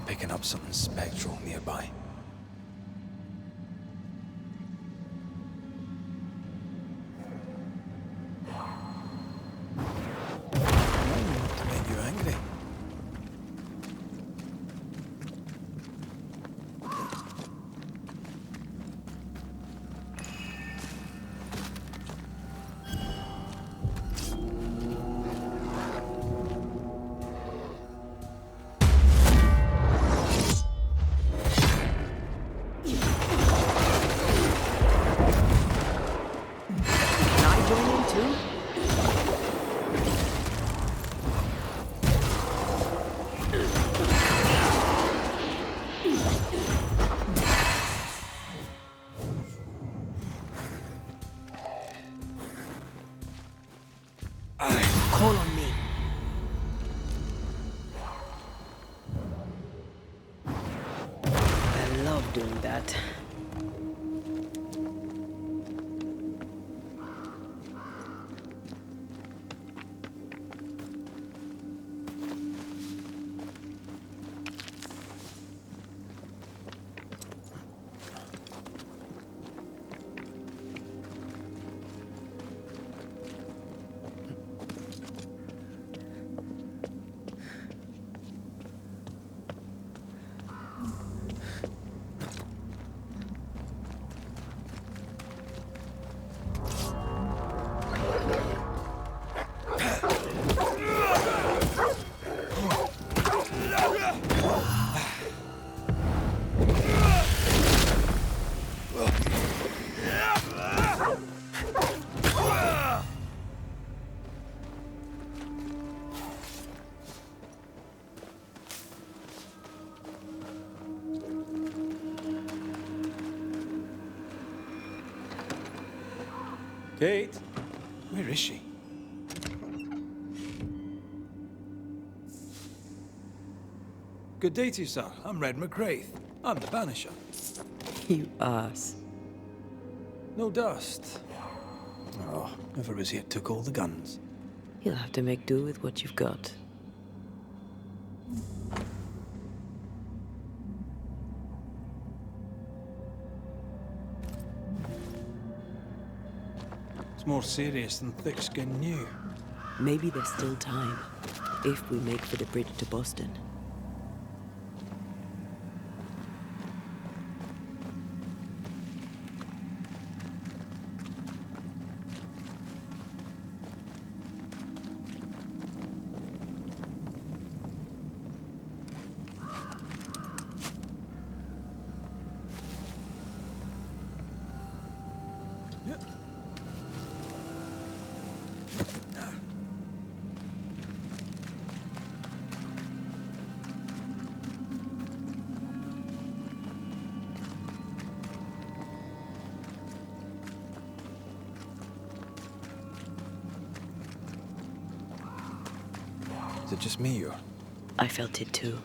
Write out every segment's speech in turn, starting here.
picking up something spectral nearby. Made you angry. Call on me. I love doing that. Kate, where is she? Good day to you, sir. I'm Reda Macreya. I'm the Banisher. You ass. No dust. Oh, whoever was here took all the guns. You'll have to make do with what you've got. It's more serious than thick-skinned knew. Maybe there's still time, if we make for the bridge to Boston. Is it just me, or? I felt it too.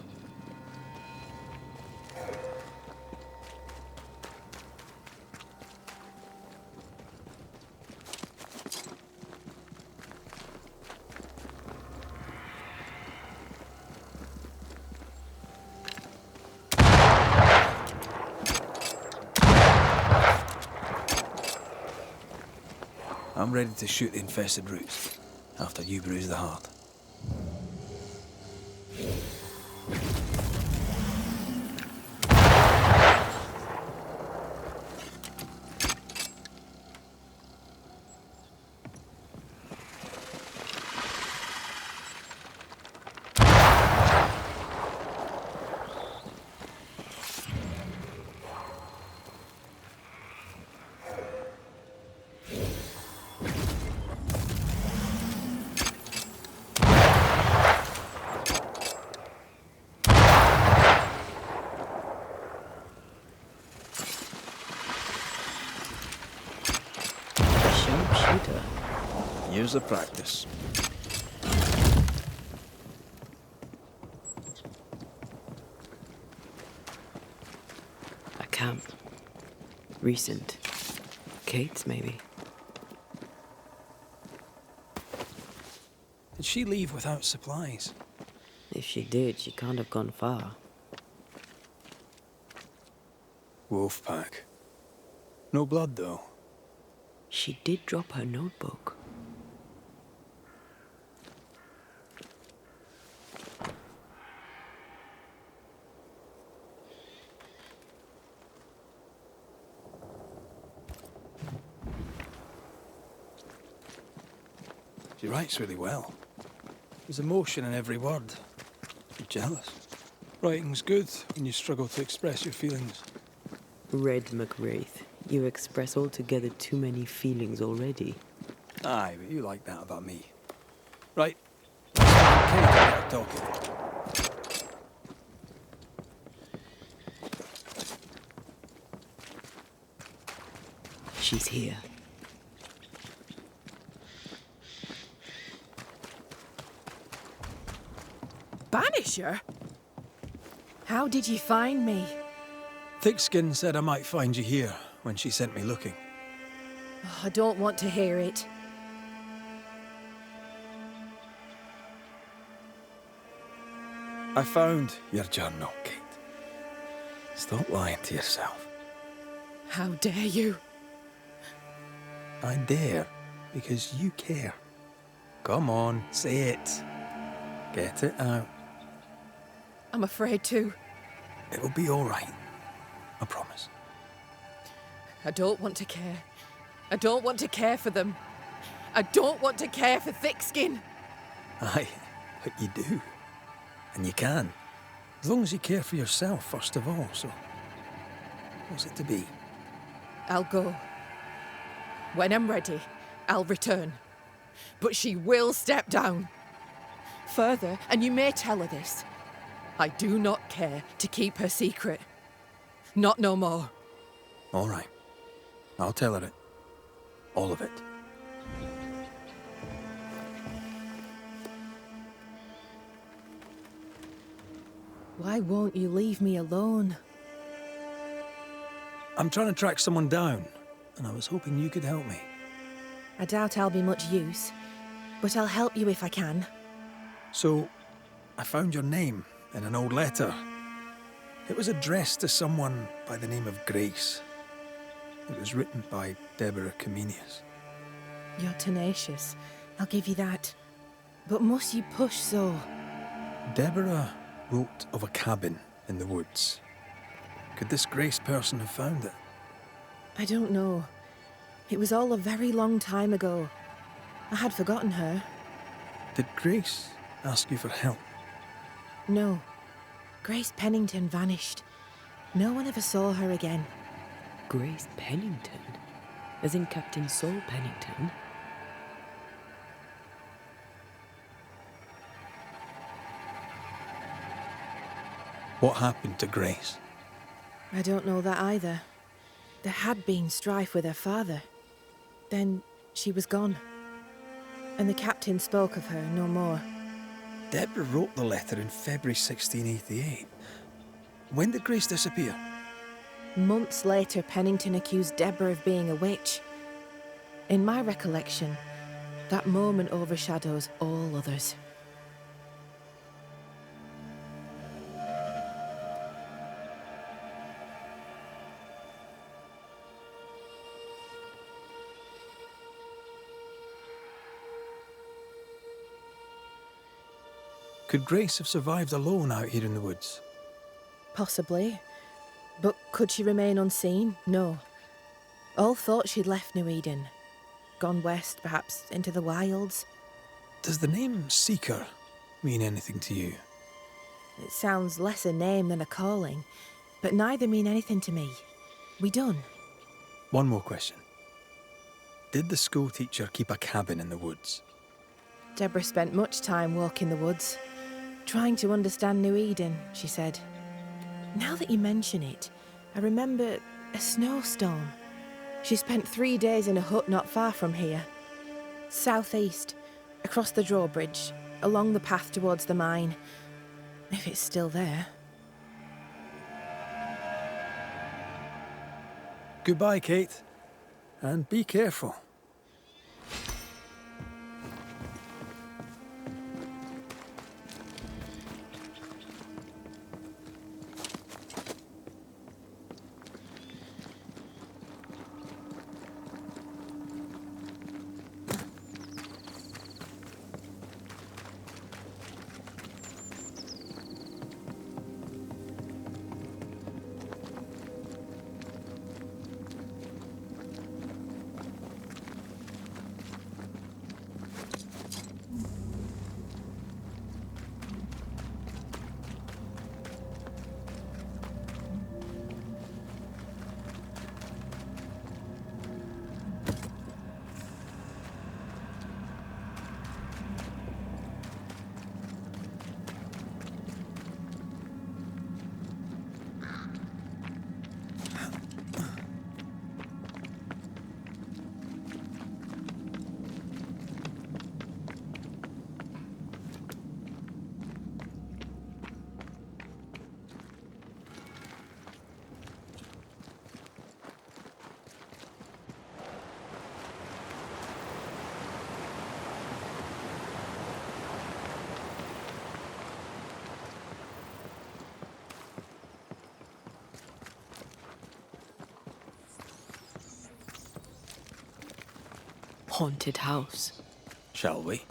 I'm ready to shoot the infested roots, after you bruise the heart. Years of practice. A camp. Recent. Kate's, maybe. Did she leave without supplies? If she did, she can't have gone far. Wolf pack. No blood, though. She did drop her notebook. She writes really well. There's emotion in every word. You're jealous. Writing's good when you struggle to express your feelings. Reda Macreya, you express altogether too many feelings already. Aye, but you like that about me. Right. Okay, talking. She's here. Banisher? How did you find me? Thickskin said I might find you here when she sent me looking. Oh, I don't want to hear it. I found your journal, Kate. Stop lying to yourself. How dare you? I dare, because you care. Come on, say it. Get it out. I'm afraid to. It'll be all right. I promise. I don't want to care. I don't want to care for them. I don't want to care for Thickskin. Aye, but you do. And you can. As long as you care for yourself, first of all, so... what's it to be? I'll go. When I'm ready, I'll return. But she will step down. Further, and you may tell her this, I do not care to keep her secret. Not no more. All right. I'll tell her it. All of it. Why won't you leave me alone? I'm trying to track someone down, and I was hoping you could help me. I doubt I'll be much use, but I'll help you if I can. So, I found your name in an old letter. It was addressed to someone by the name of Grace. It was written by Deborah Comenius. You're tenacious, I'll give you that. But must you push so? Deborah wrote of a cabin in the woods. Could this Grace person have found it? I don't know. It was all a very long time ago. I had forgotten her. Did Grace ask you for help? No. Grace Pennington vanished. No one ever saw her again. Grace Pennington? As in Captain Saul Pennington? What happened to Grace? I don't know that either. There had been strife with her father. Then she was gone. And the captain spoke of her no more. Deborah wrote the letter in February 1688. When did Grace disappear? Months later, Pennington accused Deborah of being a witch. In my recollection, that moment overshadows all others. Could Grace have survived alone out here in the woods? Possibly. But could she remain unseen? No. All thought she'd left New Eden. Gone west, perhaps into the wilds. Does the name Seeker mean anything to you? It sounds less a name than a calling, but neither mean anything to me. We done. One more question. Did the school teacher keep a cabin in the woods? Deborah spent much time walking the woods, trying to understand New Eden, she said. Now that you mention it, I remember a snowstorm. She spent 3 days in a hut not far from here. Southeast, across the drawbridge, along the path towards the mine. If it's still there. Goodbye, Kate. And be careful. haunted house. Shall we?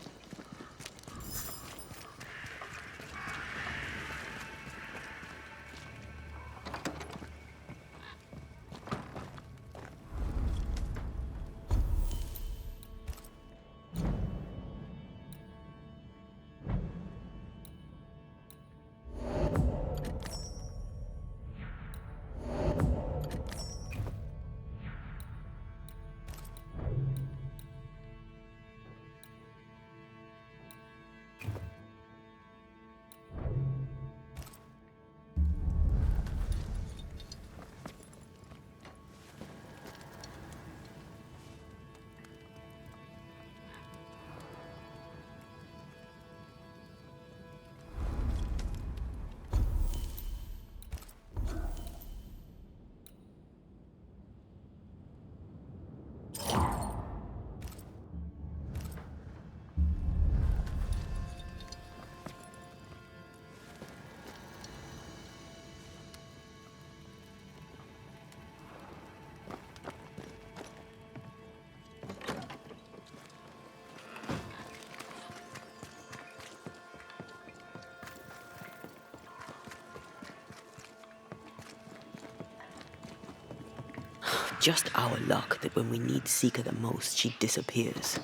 Just our luck that when we need Seeker the most, she disappears.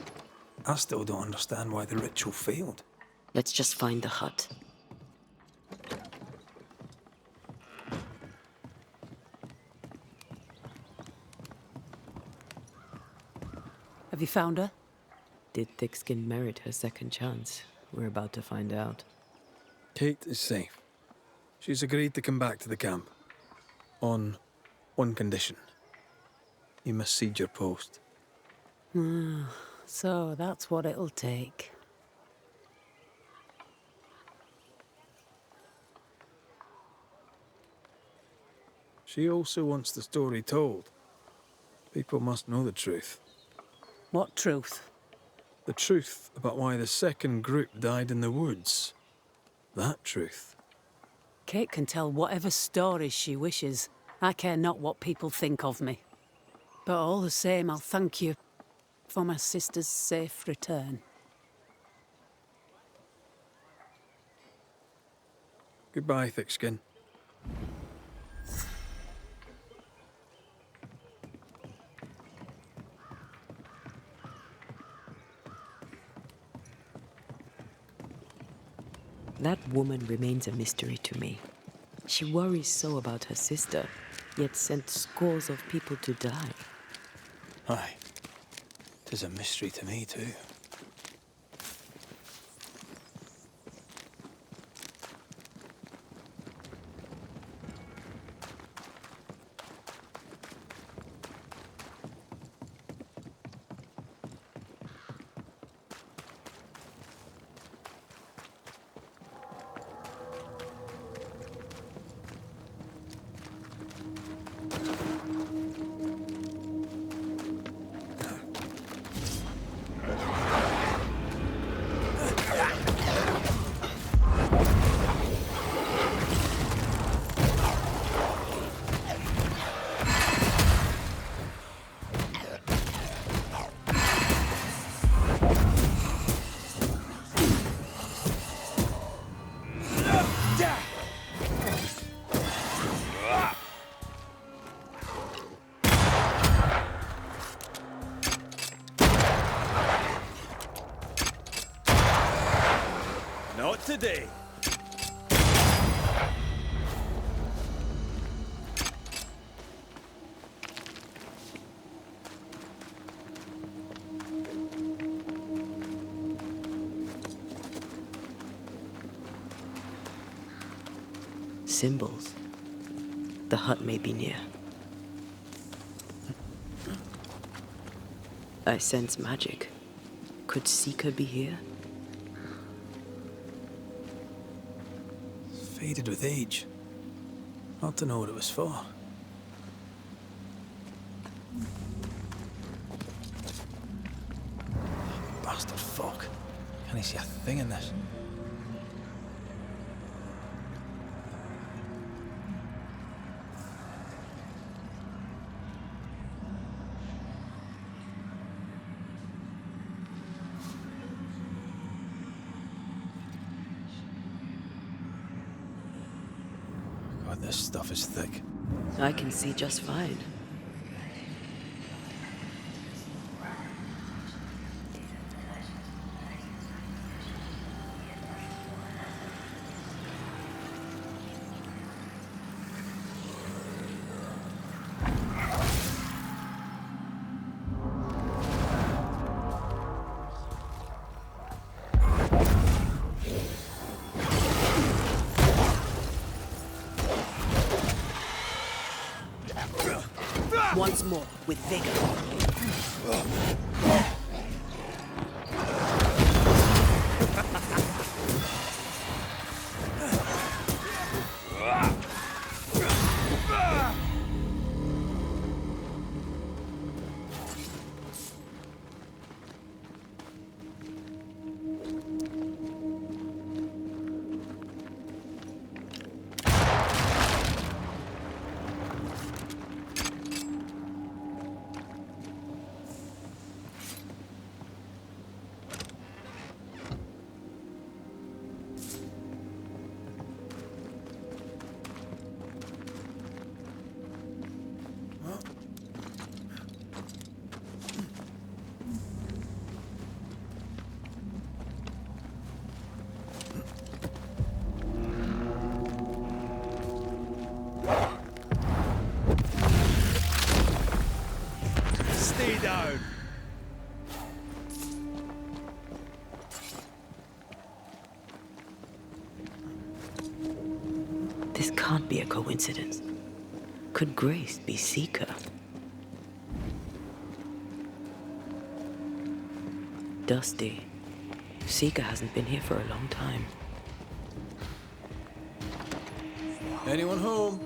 I still don't understand why the ritual failed. Let's just find the hut. Have you found her? Did Thickskin merit her second chance? We're about to find out. Kate is safe. She's agreed to come back to the camp. On one condition. You must cede your post. So that's what it'll take. She also wants the story told. People must know the truth. What truth? The truth about why the second group died in the woods. That truth. Kate can tell whatever stories she wishes. I care not what people think of me. But all the same, I'll thank you for my sister's safe return. Goodbye, Thickskin. That woman remains a mystery to me. She worries so about her sister, yet sent scores of people to die. Aye. 'Tis a mystery to me, too. Not today. Symbols. The hut may be near. I sense magic. Could Seeker be here? Faded with age. Not to know what it was for. Bastard fuck. Can't see a thing in this. God, this stuff is thick. I can see just fine. Once more, with vigor. Stay down. This can't be a coincidence. Could Grace be Seeker? Dusty. Seeker hasn't been here for a long time. Anyone home?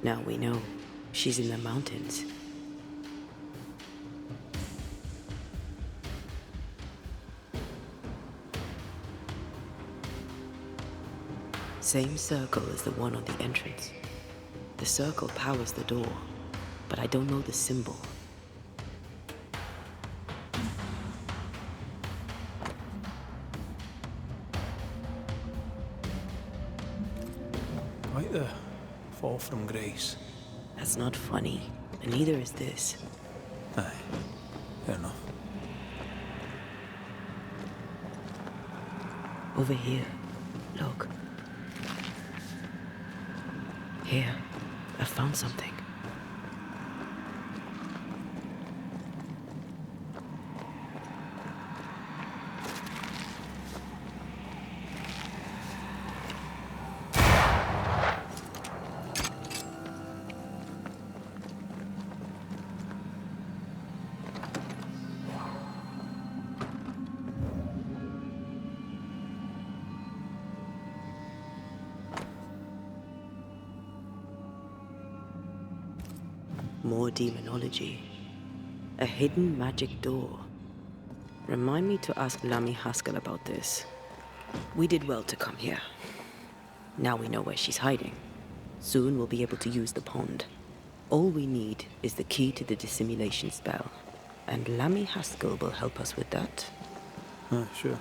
Now we know. She's in the mountains. Same circle as the one on the entrance. The circle powers the door, but I don't know the symbol. Quite the fall from grace. That's not funny, and neither is this. Aye, fair enough. Over here, look. Here, I found something. More demonology. A hidden magic door. Remind me to ask Lammy Haskell about this. We did well to come here. Now we know where she's hiding. Soon we'll be able to use the pond. All we need is the key to the dissimulation spell. And Lammy Haskell will help us with that. Sure.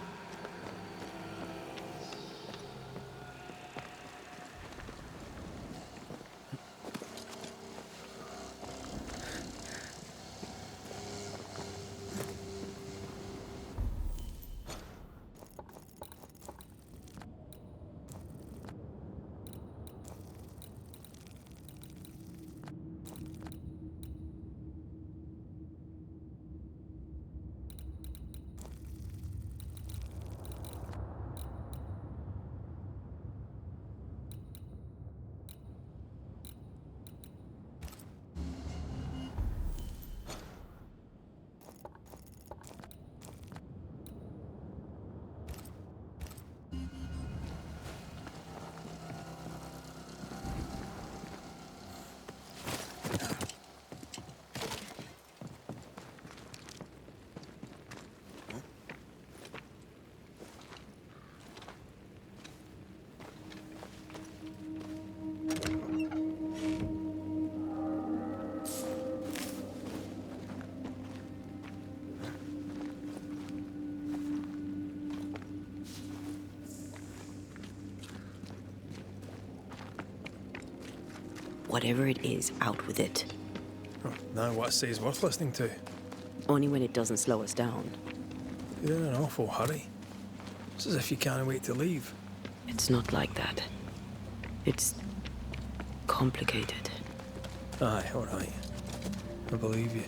Whatever it is, out with it. Oh, now what I say is worth listening to. Only when it doesn't slow us down. You're in an awful hurry. It's as if you can't wait to leave. It's not like that. It's complicated. Aye, all right. I believe you.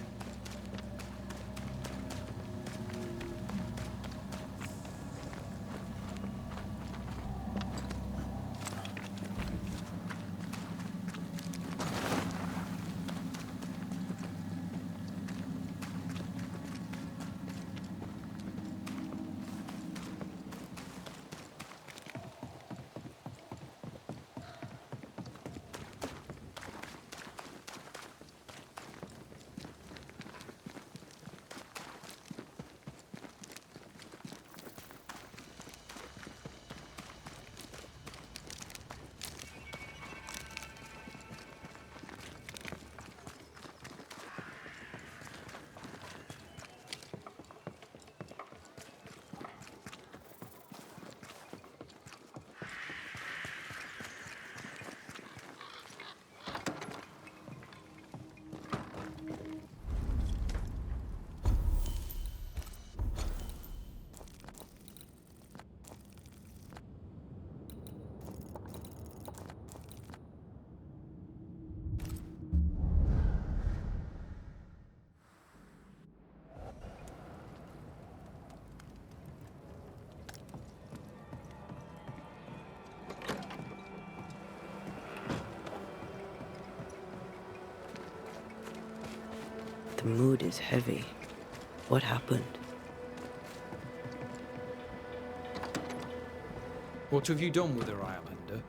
The mood is heavy. What happened? What have you done with her, Islander?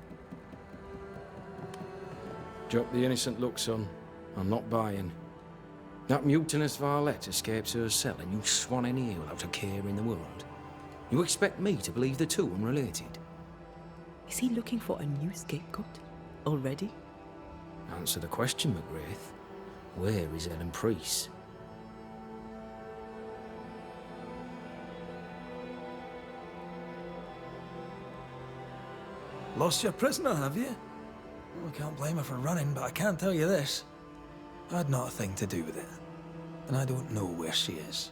Drop the innocent look, son. I'm not buying. That mutinous varlet escapes her cell and you swan in here without a care in the world. You expect me to believe the two unrelated? Is he looking for a new scapegoat? Already? Answer the question, McGrath. Where is Ellen Priest? Lost your prisoner, have you? Well, I can't blame her for running, but I can't tell you this. I had not a thing to do with it. And I don't know where she is.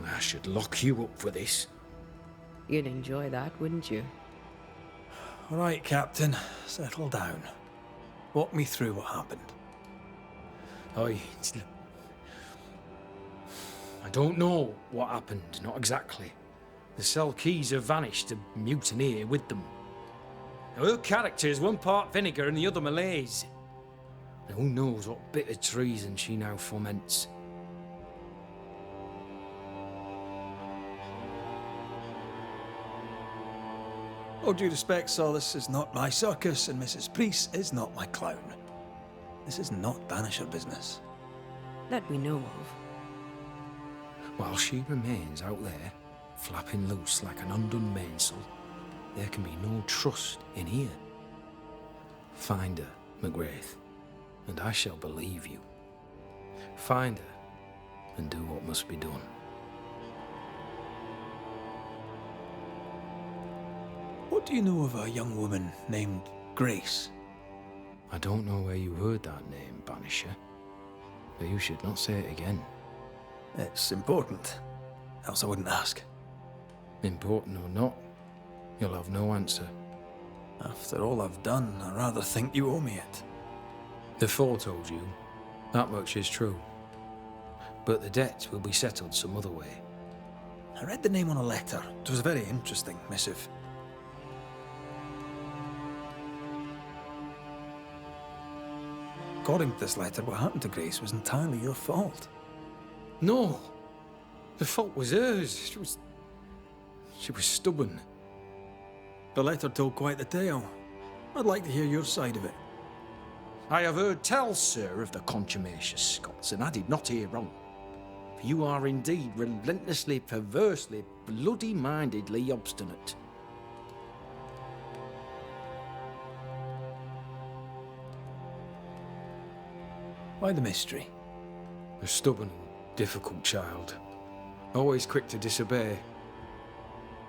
I should lock you up for this. You'd enjoy that, wouldn't you? All right, Captain. Settle down. Walk me through what happened. I don't know what happened, not exactly. The cell keys have vanished, a mutineer with them. Now, her character is one part vinegar and the other malaise. And who knows what bitter treason she now foments. All due respect, Sir, this is not my circus, and Mrs. Priest is not my clown. This is not Banisher business. That we know of. While she remains out there, flapping loose like an undone mainsail, there can be no trust in here. Find her, McGrath, and I shall believe you. Find her, and do what must be done. What do you know of a young woman named Grace? I don't know where you heard that name, Banisher, but you should not say it again. It's important, else I wouldn't ask. Important or not, you'll have no answer. After all I've done, I rather think you owe me it. The Four told you, that much is true. But the debt will be settled some other way. I read the name on a letter. It was a very interesting missive. According to this letter, what happened to Grace was entirely your fault. No! The fault was hers. She was stubborn. The letter told quite the tale. I'd like to hear your side of it. I have heard tell, sir, of the contumacious Scots, and I did not hear wrong. For you are indeed relentlessly, perversely, bloody-mindedly obstinate. Why the mystery? A stubborn, difficult child. Always quick to disobey.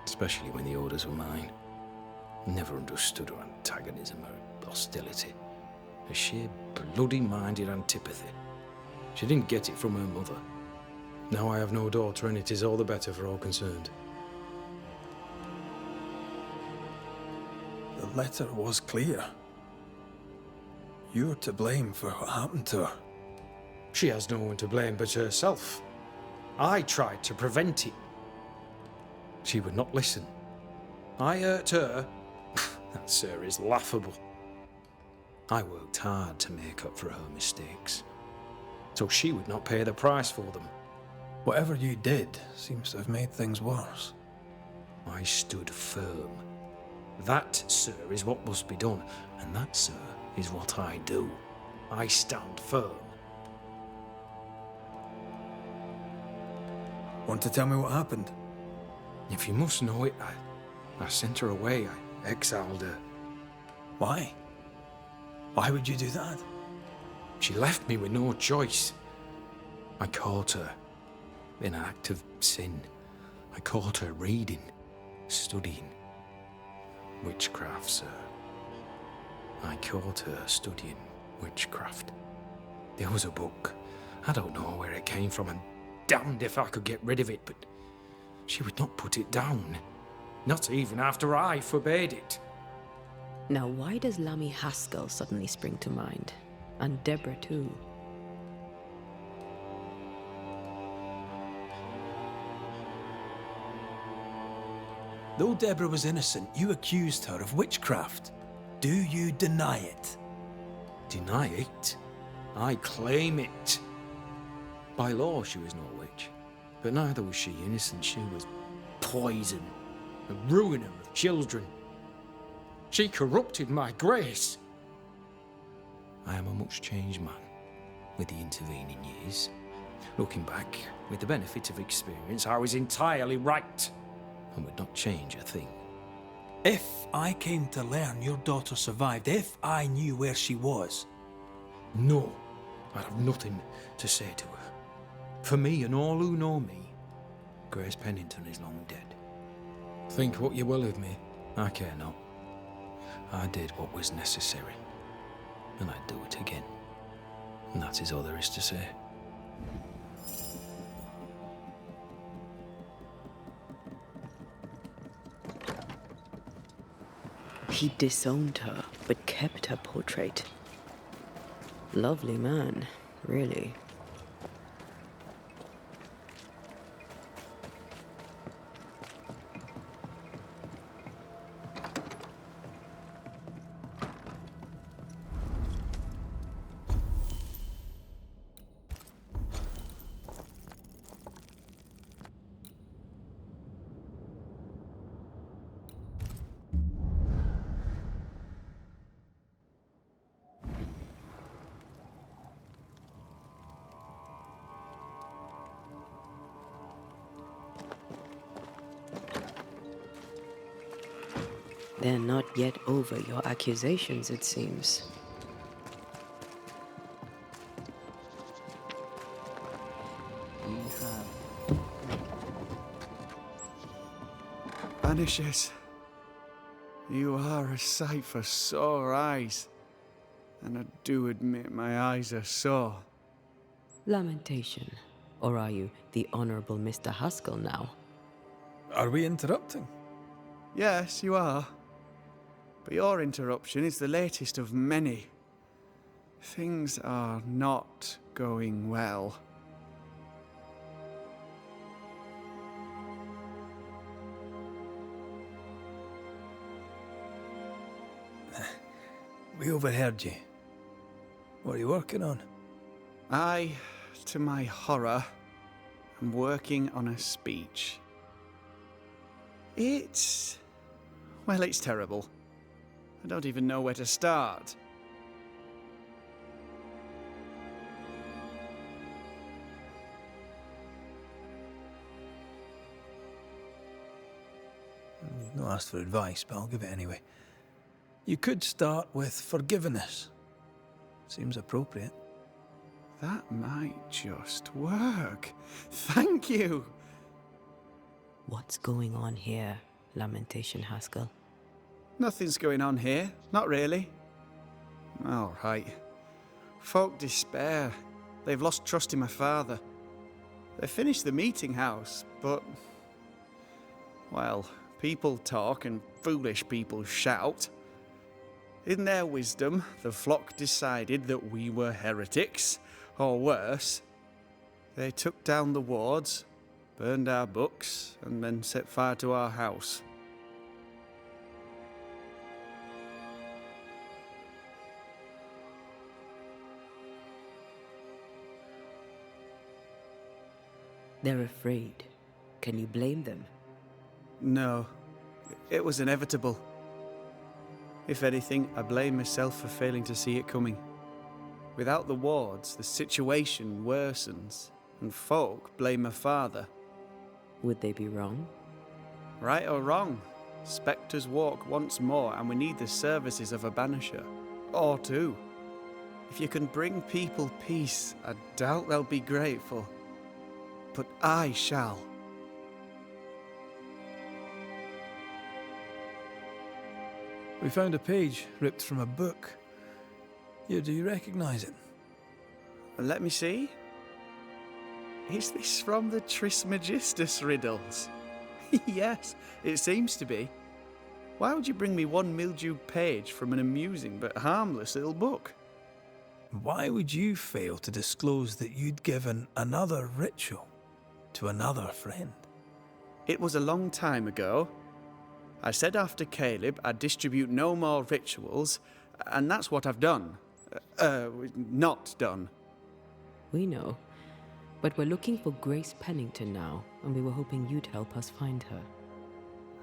Especially when the orders were mine. Never understood her antagonism or hostility. A sheer bloody-minded antipathy. She didn't get it from her mother. Now I have no daughter, and it is all the better for all concerned. The letter was clear. You're to blame for what happened to her. She has no one to blame but herself. I tried to prevent it. She would not listen. I hurt her. That, sir, is laughable. I worked hard to make up for her mistakes, so she would not pay the price for them. Whatever you did seems to have made things worse. I stood firm. That, sir, is what must be done, and that, sir, is what I do. I stand firm. Want to tell me what happened? If you must know it, I sent her away. I exiled her. Why? Why would you do that? She left me with no choice. I caught her in an act of sin. I caught her reading, studying. Witchcraft, sir. I caught her studying witchcraft. There was a book. I don't know where it came from, and damned if I could get rid of it, but she would not put it down. Not even after I forbade it. Now, why does Lammy Haskell suddenly spring to mind? And Deborah, too. Though Deborah was innocent, you accused her of witchcraft. Do you deny it? Deny it? I claim it. By law, she was no witch. But neither was she innocent. She was poison, a ruiner of children. She corrupted my grace. I am a much changed man with the intervening years. Looking back, with the benefit of experience, I was entirely right and would not change a thing. If I came to learn your daughter survived, if I knew where she was... No, I have nothing to say to her. For me and all who know me, Grace Pennington is long dead. Think what you will of me, I care not. I did what was necessary, and I'd do it again. And that is all there is to say. He disowned her, but kept her portrait. Lovely man, really. They're not yet over your accusations, it seems. Banishers, you are a sight for sore eyes, and I do admit my eyes are sore. Lamentation. Or are you the Honourable Mr. Haskell now? Are we interrupting? Yes, you are. But your interruption is the latest of many. Things are not going well. We overheard you. What are you working on? I, to my horror, am working on a speech. It's terrible. I don't even know where to start. You've not asked for advice, but I'll give it anyway. You could start with forgiveness. Seems appropriate. That might just work. Thank you! What's going on here, Lamentation Haskell? Nothing's going on here. Not really. All right. Folk despair. They've lost trust in my father. They finished the meeting house, but... well, people talk and foolish people shout. In their wisdom, the flock decided that we were heretics, or worse. They took down the wards, burned our books, and then set fire to our house. They're afraid. Can you blame them? No, it was inevitable. If anything, I blame myself for failing to see it coming. Without the wards, the situation worsens, and folk blame my father. Would they be wrong? Right or wrong, spectres walk once more, and we need the services of a banisher. Or two. If you can bring people peace, I doubt they'll be grateful. But I shall. We found a page ripped from a book. Here, do you recognize it? Let me see. Is this from the Trismegistus riddles? Yes, it seems to be. Why would you bring me one mildewed page from an amusing but harmless little book? Why would you fail to disclose that you'd given another ritual to another friend? It was a long time ago. I said after Caleb I'd distribute no more rituals, and that's what I've done. Not done. We know. But we're looking for Grace Pennington now, and we were hoping you'd help us find her.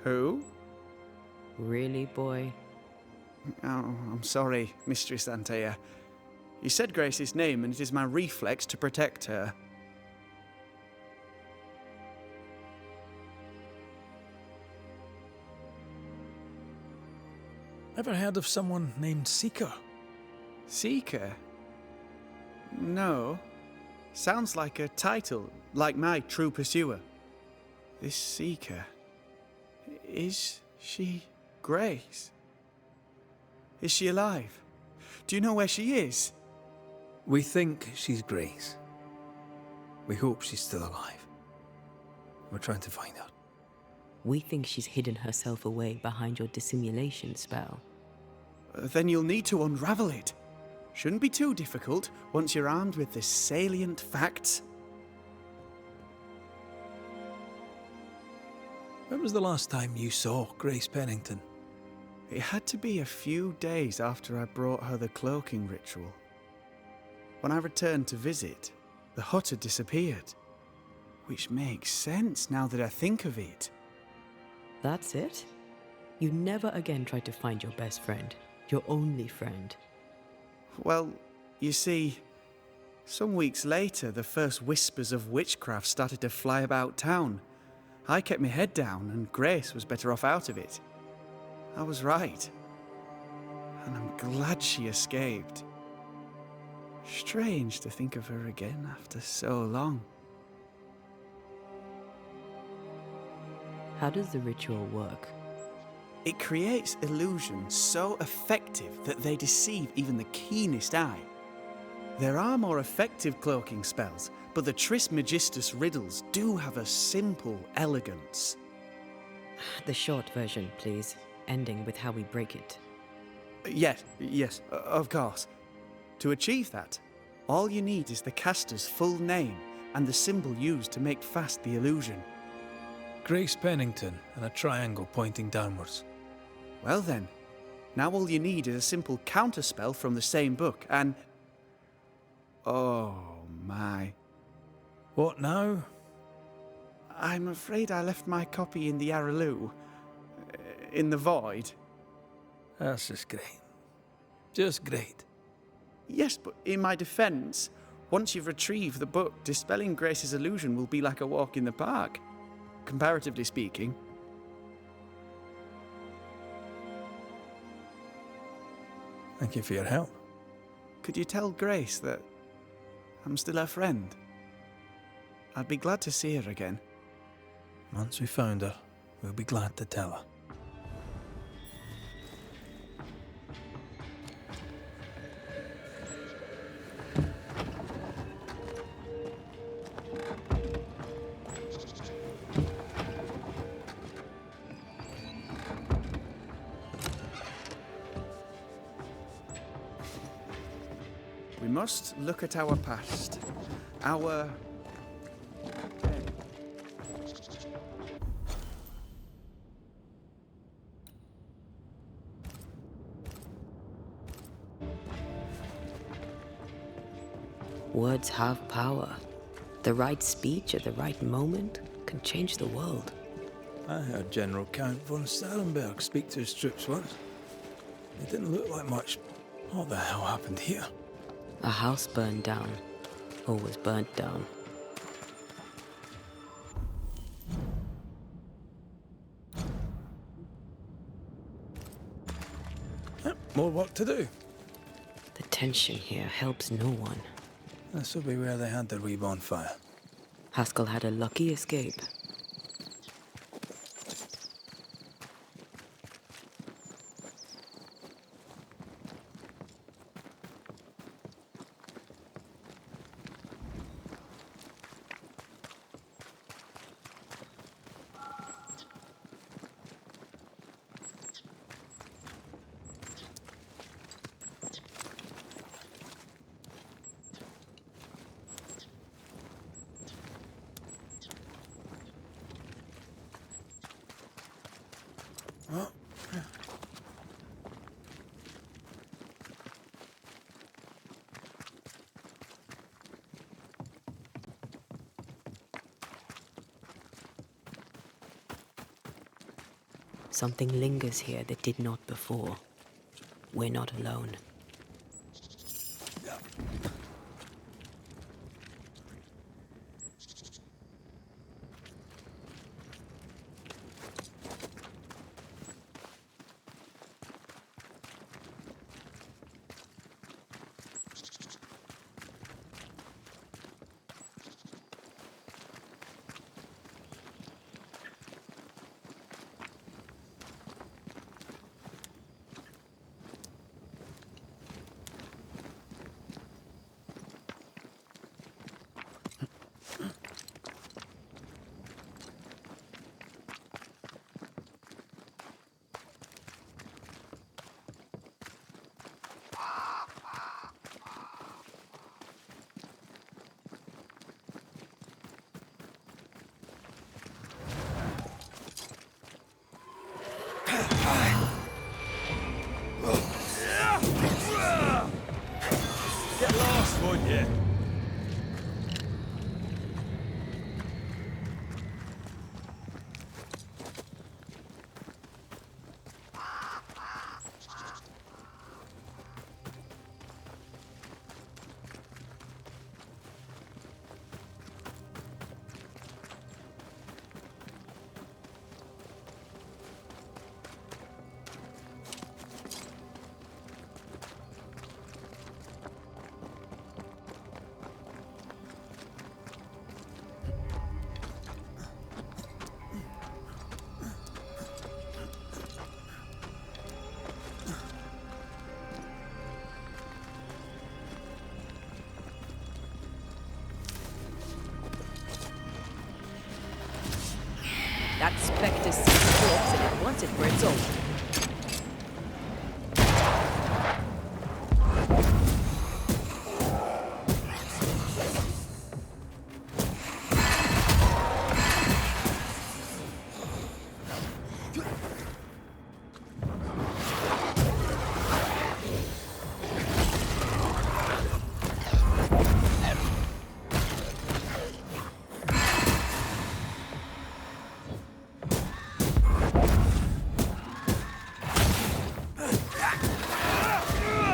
Who? Really, boy? Oh, I'm sorry, Mistress Antea. You said Grace's name, and it is my reflex to protect her. Ever heard of someone named Seeker? Seeker? No. Sounds like a title, like my true pursuer. This Seeker... is she Grace? Is she alive? Do you know where she is? We think she's Grace. We hope she's still alive. We're trying to find out. We think she's hidden herself away behind your dissimulation spell. Then you'll need to unravel it. Shouldn't be too difficult once you're armed with the salient facts. When was the last time you saw Grace Pennington? It had to be a few days after I brought her the cloaking ritual. When I returned to visit, the hut had disappeared. Which makes sense now that I think of it. That's it? You never again tried to find your best friend, your only friend. Well, you see, some weeks later, the first whispers of witchcraft started to fly about town. I kept my head down, and Grace was better off out of it. I was right. And I'm glad she escaped. Strange to think of her again after so long. How does the ritual work? It creates illusions so effective that they deceive even the keenest eye. There are more effective cloaking spells, but the Trismegistus riddles do have a simple elegance. The short version, please, ending with how we break it. Yes, of course. To achieve that, all you need is the caster's full name and the symbol used to make fast the illusion. Grace Pennington and a triangle pointing downwards. Well then, now all you need is a simple counterspell from the same book and... oh my. What now? I'm afraid I left my copy in the Araloo. In the void. That's just great. Just great. Yes, but in my defense, once you've retrieved the book, dispelling Grace's illusion will be like a walk in the park. Comparatively speaking. Thank you for your help. Could you tell Grace that I'm still her friend? I'd be glad to see her again. Once we found her, we'll be glad to tell her. must look at our past. Our... Words have power. The right speech at the right moment can change the world. I heard General Count von Salenberg speak to his troops once. It didn't look like much. What the hell happened here? A house burned down, or was burnt down. More work to do. The tension here helps no one. This will be where they had their wee bonfire. Haskell had a lucky escape. Something lingers here that did not before. We're not alone. Get lost, won't you? That spectre sees the corpse and it wants it for its own.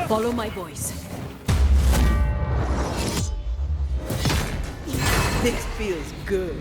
Follow my voice. This feels good.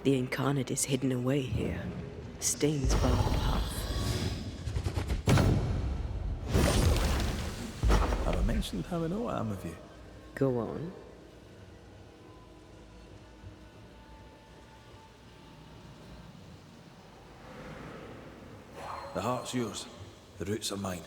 The incarnate is hidden away here. Stains bar the path. Have I mentioned how I know I am of you? Go on. The heart's yours. The roots are mine.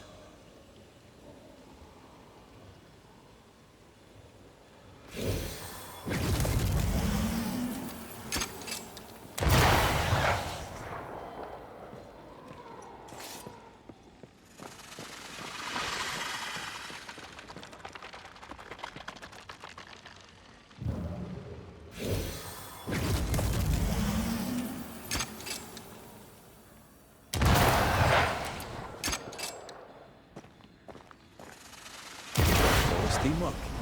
Teamwork.